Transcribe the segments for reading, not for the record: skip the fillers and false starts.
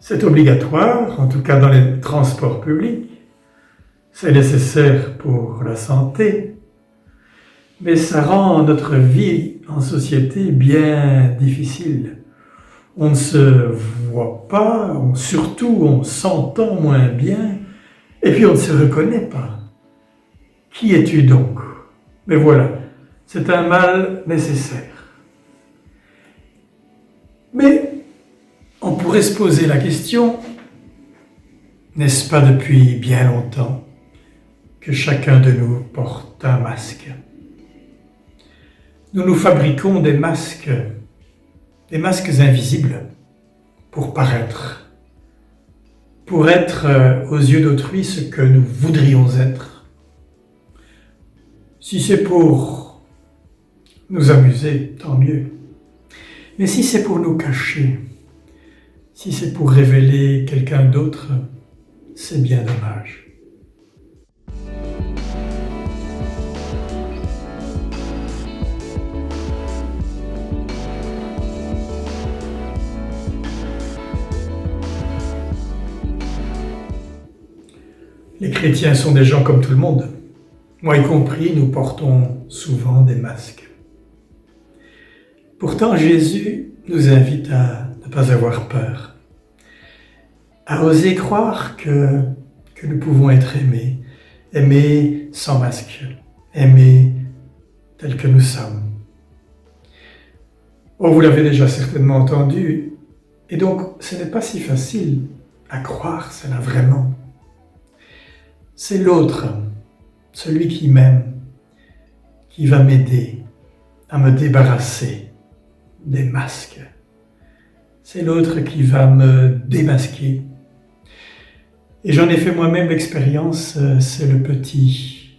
C'est obligatoire, en tout cas dans les transports publics. C'est nécessaire pour la santé. Mais ça rend notre vie en société bien difficile. On ne se voit pas, surtout on s'entend moins bien, et puis on ne se reconnaît pas. Qui es-tu donc? Mais voilà, c'est un mal nécessaire. Mais on pourrait se poser la question, n'est-ce pas depuis bien longtemps que chacun de nous porte un masque? Nous nous fabriquons des masques invisibles pour paraître, pour être aux yeux d'autrui ce que nous voudrions être. Si c'est pour nous amuser, tant mieux. Mais si c'est pour nous cacher, si c'est pour révéler quelqu'un d'autre, c'est bien dommage. Les chrétiens sont des gens comme tout le monde. Moi y compris, nous portons souvent des masques. Pourtant, Jésus nous invite à ne pas avoir peur, à oser croire que nous pouvons être aimés sans masque, aimés tels que nous sommes. Oh, vous l'avez déjà certainement entendu, et donc ce n'est pas si facile à croire cela vraiment. C'est l'autre, celui qui m'aime, qui va m'aider à me débarrasser des masques. C'est l'autre qui va me démasquer. Et j'en ai fait moi-même l'expérience, c'est le petit,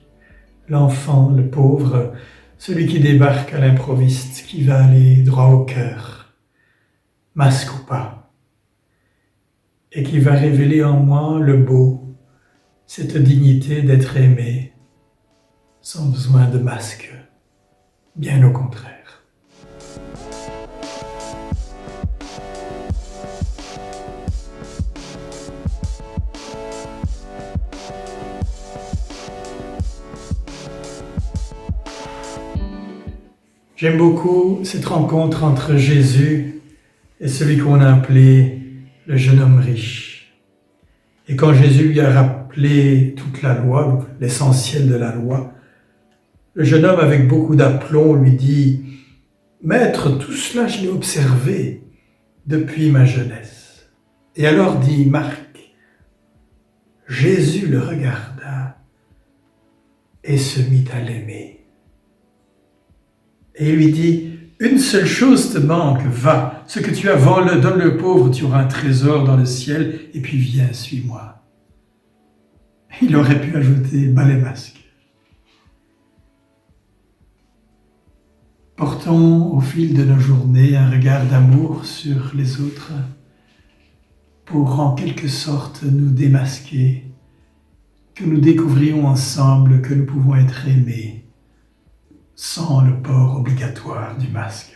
l'enfant, le pauvre, celui qui débarque à l'improviste, qui va aller droit au cœur, masque ou pas, et qui va révéler en moi le beau, cette dignité d'être aimé, sans besoin de masque, bien au contraire. J'aime beaucoup cette rencontre entre Jésus et celui qu'on a appelé le jeune homme riche. Et quand Jésus lui a rappelé toute la loi, l'essentiel de la loi, le jeune homme avec beaucoup d'aplomb lui dit « Maître, tout cela je l'ai observé depuis ma jeunesse. » Et alors dit Marc, Jésus le regarda et se mit à l'aimer. Et il lui dit « Une seule chose te manque, va, ce que tu as, vends-le, donne-le pauvre, tu auras un trésor dans le ciel, et puis viens, suis-moi. » Il aurait pu ajouter « bas les masques ». Portons au fil de nos journées un regard d'amour sur les autres pour en quelque sorte nous démasquer, que nous découvrions ensemble que nous pouvons être aimés sans le port obligatoire du masque.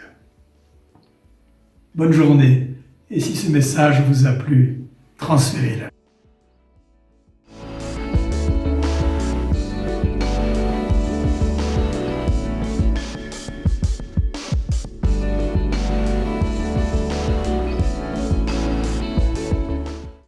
Bonne journée, et si ce message vous a plu, transférez-le.